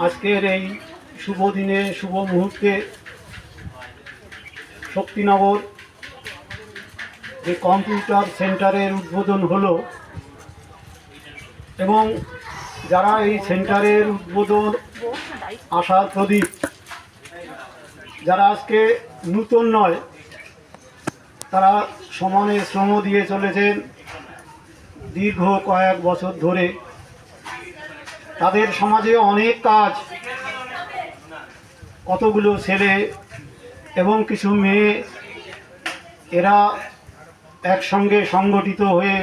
আজকের এই শুভ দিনে শুভ মুহূর্তে শক্তিনগর যে কম্পিউটার সেন্টারের উদ্বোধন হলো এবং যারা এই সেন্টারের উদ্বোধন আশার প্রদীপ, যারা আজকে নূতন নয়, তারা সমানে শ্রম দিয়ে চলেছেন দীর্ঘ কয়েক বছর ধরে। তাদের সমাজে অনেক কাজ, কতগুলো ছেলে এবং কিছু মেয়ে, এরা একসঙ্গে সংগঠিত হয়ে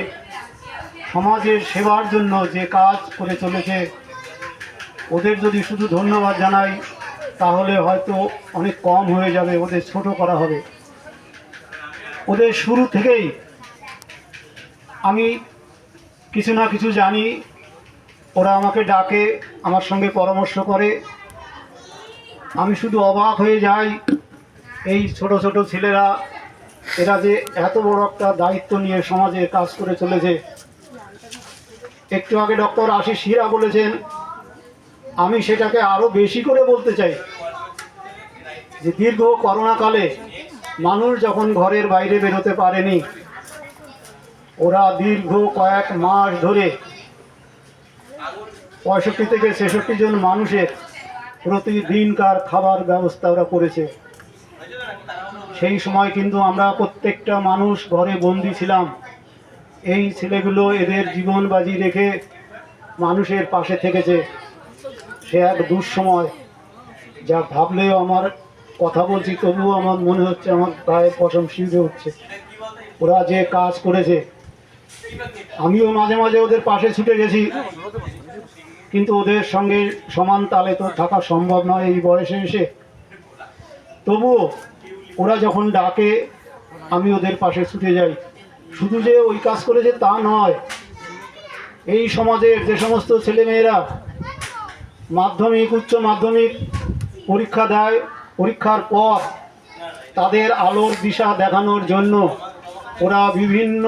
সমাজের সেবার জন্য যে কাজ করে চলেছে, ওদের যদি শুধু ধন্যবাদ জানাই তাহলে হয়তো অনেক কম হয়ে যাবে, ওদের ছোট করা হবে। ওদের শুরু থেকেই আমি কিছু না কিছু জানি, ওরা আমাকে ডাকে, আমার সঙ্গে পরামর্শ করে। আমি শুধু অবাক হয়ে যাই, এই ছোট ছোট ছেলেরা এরা যে এত বড় একটা দায়িত্ব নিয়ে সমাজে কাজ করে চলেছে। একটু আগে ডক্টর আশিস হীরা বলেছেন, আমি সেটাকে আরও বেশি করে বলতে চাই যে দীর্ঘ করোনাকালে মানুষ যখন ঘরের বাইরে বেরোতে পারেনি, ওরা দীর্ঘ কয়েক মাস ধরে 65 থেকে 66 জন মানুষের প্রতিদিনকার খাবার ব্যবস্থা ওরা করেছে। সেই সময় কিন্তু আমরা প্রত্যেকটা মানুষ ঘরে বন্দি ছিলাম। এই ছেলেগুলো এদের জীবন বাজি রেখে মানুষের পাশে থেকেছে। সে এক দুঃসময়, যা ভাবলেও আমার, কথা বলছি তবুও আমার মনে হচ্ছে, আমার গায়ে পশম শিউরে উঠছে। ওরা যে কাজ করেছে, আমিও মাঝে মাঝে ওদের পাশে ছুটে গেছি, কিন্তু ওদের সঙ্গে সমান তালে তো থাকা সম্ভব নয় এই বয়সে এসে। তবুও ওরা যখন ডাকে আমি ওদের পাশে ছুটে যাই। শুধু যে ওই কাজ করেছে তা নয়, এই সমাজের যে সমস্ত ছেলেমেয়েরা মাধ্যমিক, উচ্চ মাধ্যমিক পরীক্ষা দেয়, পরীক্ষার পর তাদের আলোর দিশা দেখানোর জন্য ওরা বিভিন্ন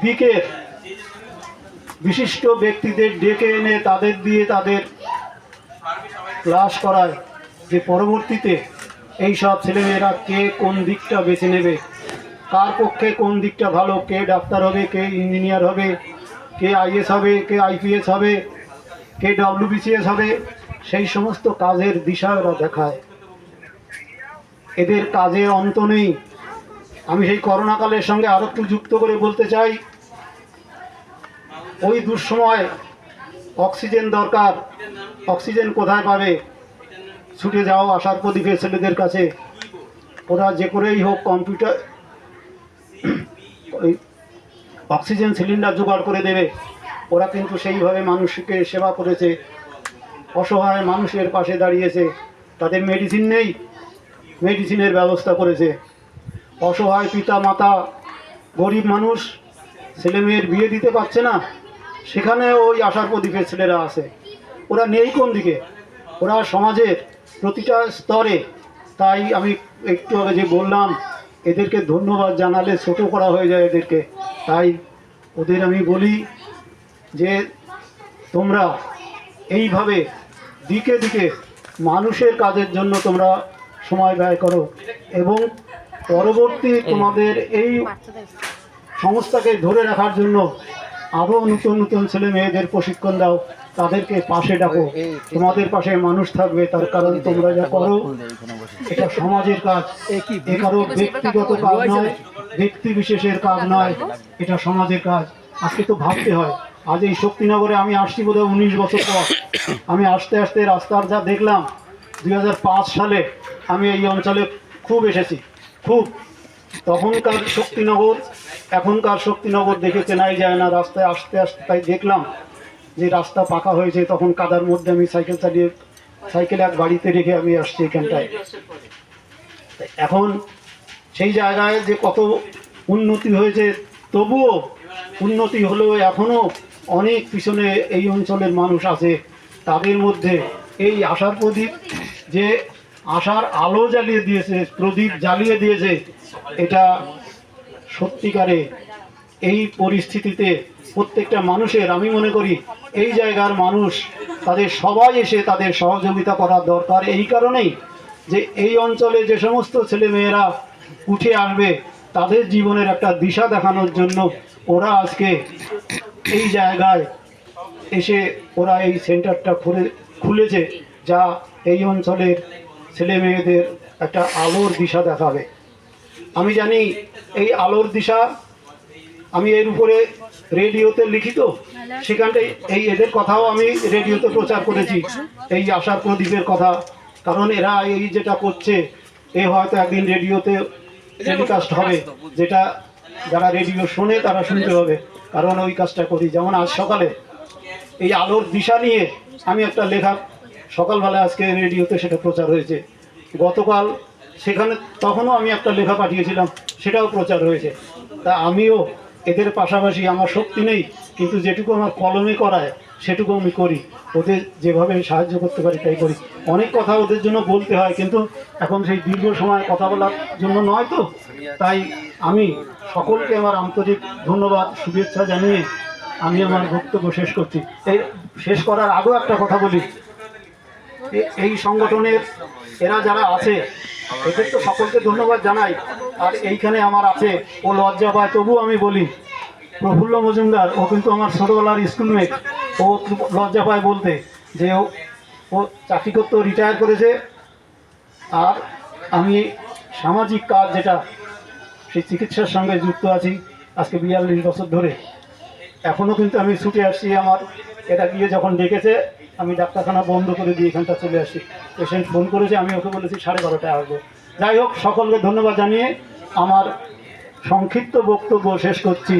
দিকের বিশিষ্ট ব্যক্তিদের ডেকে এনে তাদের দিয়ে তাদের ক্লাস করায়, যে পরবর্তীতে এই সব ছেলেমেয়েরা কে কোন দিকটা বেছে নেবে, কার পক্ষে কোন দিকটা ভালো, কে ডাক্তার হবে, কে ইঞ্জিনিয়ার হবে, কে আইএস হবে, কে আইপিএস হবে, কে ডব্লিউবিসিএস হবে, সেই সমস্ত কাজের দিশা ওরা দেখায়। এদের কাজে অন্ত নেই। আমি সেই করোনাকালের সঙ্গে আরও একটু যুক্ত করে বলতে চাই, ওই দুঃসময় অক্সিজেন দরকার, অক্সিজেন কোথায় পাবে? ছুটে যাও আশার প্রদীপের ছেলেদের কাছে। ওরা যে করেই হোক কম্পিউটার ওই অক্সিজেন সিলিন্ডার জোগাড় করে দেবে। ওরা কিন্তু সেইভাবে মানুষকে সেবা করেছে, অসহায় মানুষের পাশে দাঁড়িয়েছে। তাদের মেডিসিন নেই, মেডিসিনের ব্যবস্থা করেছে। অসহায় পিতা মাতা, গরিব মানুষ, ছেলে মেয়ের বিয়ে দিতে পারছে না, সেখানে ওই আশার প্রদীপের ছেলেরা আছে। ওরা নেই কোন দিকে? ওরা সমাজের প্রতিটা স্তরে। তাই আমি একটু আগে যে বললাম, এদেরকে ধন্যবাদ জানালে ছোট করা হয়ে যায় এদেরকে। তাই ওদের আমি বলি যে তোমরা এইভাবে দিকে দিকে মানুষের কাজের জন্য তোমরা সময় ব্যয় করো এবং পরবর্তী তোমাদের এই সংস্থাকে ধরে রাখার জন্য আরও নতুন নতুন ছেলে মেয়েদের প্রশিক্ষণ দাও, তাদেরকে পাশে ডাকো। তোমাদের পাশে মানুষ থাকবে, তার কারণ তোমরা যা করো এটা সমাজের কাজ, এ কারো ব্যক্তিগত কাজ নয়, ব্যক্তি বিশেষের কাজ নয়, এটা সমাজের কাজ। আজকে তো ভাবতে হয়, আজ এই শক্তিনগরে আমি আসছি বোধহয় 19 বছর পর। আমি আস্তে আস্তে রাস্তার যা দেখলাম, 2005 সালে আমি এই অঞ্চলে খুব এসেছি, খুব। তখনকার শক্তিনগর এখনকার শক্তিনগর দেখে চেনাই যায় না। রাস্তায় আসতে আসতে তাই দেখলাম যে রাস্তা পাকা হয়েছে। তখন কাদার মধ্যে আমি সাইকেল চালিয়ে, সাইকেল এক বাড়িতে রেখে আমি আসছি এখানটায়। এখন সেই জায়গায় যে কত উন্নতি হয়েছে, তবুও উন্নতি হলেও এখনও অনেক পিছনে এই অঞ্চলের মানুষ আছে। তাদের মধ্যে এই আশার প্রদীপ যে আশার আলো জ্বালিয়ে দিয়েছে, প্রদীপ জ্বালিয়ে দিয়েছে, এটা সত্যিকারে এই পরিস্থিতিতে প্রত্যেকটা মানুষের, আমি মনে করি এই জায়গার মানুষ তাদের সবাই এসে তাদের সহযোগিতা করার দরকার। এই কারণেই যে এই অঞ্চলে যে সমস্ত ছেলেমেয়েরা উঠে আসবে তাদের জীবনের একটা দিশা দেখানোর জন্য ওরা আজকে এই জায়গায় এসে ওরা এই সেন্টারটা খুলেছে, যা এই অঞ্চলের ছেলে মেয়েদের একটা আলোর দিশা দেখাবে। আমি জানি এই আলোর দিশা, আমি এর উপরে রেডিওতে লিখিত, সেখানটায় এই এদের কথাও আমি রেডিওতে প্রচার করেছি, এই আশার প্রদীপের কথা। কারণ এরা এই যেটা করছে এ হয়তো একদিন রেডিওতে টেলিকাস্ট হবে, যেটা যারা রেডিও শোনে তারা শুনতে হবে, কারণ ওই কাজটা করি। যেমন আজ সকালে এই আলোর দিশা নিয়ে আমি একটা লেখা সকালবেলা আজকে রেডিওতে সেটা প্রচার হয়েছে। গতকাল সেখানে তখনও আমি একটা লেখা পাঠিয়েছিলাম, সেটাও প্রচার হয়েছে। তা আমিও এদের পাশাপাশি, আমার শক্তি নেই কিন্তু যেটুকু আমার কলমে করায় সেটুকু আমি করি, ওদের যেভাবে সাহায্য করতে পারি তাই করি। অনেক কথা ওদের জন্য বলতে হয়, কিন্তু এখন সেই দীর্ঘ সময় কথা বলার জন্য নয়, তো তাই আমি সকলকে আমার আন্তরিক ধন্যবাদ শুভেচ্ছা জানিয়ে আমি আমার বক্তব্য শেষ করছি। এই শেষ করার আগেও একটা কথা বলি, এই সংগঠনের এরা যারা আছে এদের তো সকলকে ধন্যবাদ জানাই। আর এইখানে আমার আছে, ও লজ্জা পায় তবু আমি বলি, প্রফুল্ল মজুমদার, ও কিন্তু আমার ছোটোবেলার স্কুলমেট। ও লজ্জা পায় বলতে যে ও চাকরি করতে রিটায়ার করেছে, আর আমি সামাজিক কাজ যেটা সেই চিকিৎসার সঙ্গে যুক্ত আছি আজকে 42 বছর ধরে। এখনও কিন্তু আমি ছুটে আসছি, আমার এটা গিয়ে যখন ডেকেছে আমি ডাক্তারখানা বন্ধ করে দিয়ে এখানটা চলে আসি। পেশেন্ট ফোন করেছে, আমি ওকে বলেছি 12:30টায় আসবো। যাই হোক, সকলকে ধন্যবাদ জানিয়ে আমার সংক্ষিপ্ত বক্তব্য শেষ করছি।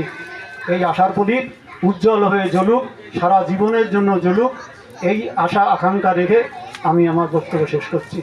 এই আশার প্রদীপ উজ্জ্বল হয়ে জ্বলুক, সারা জীবনের জন্য জ্বলুক, এই আশা আকাঙ্ক্ষা রেখে আমি আমার বক্তব্য শেষ করছি।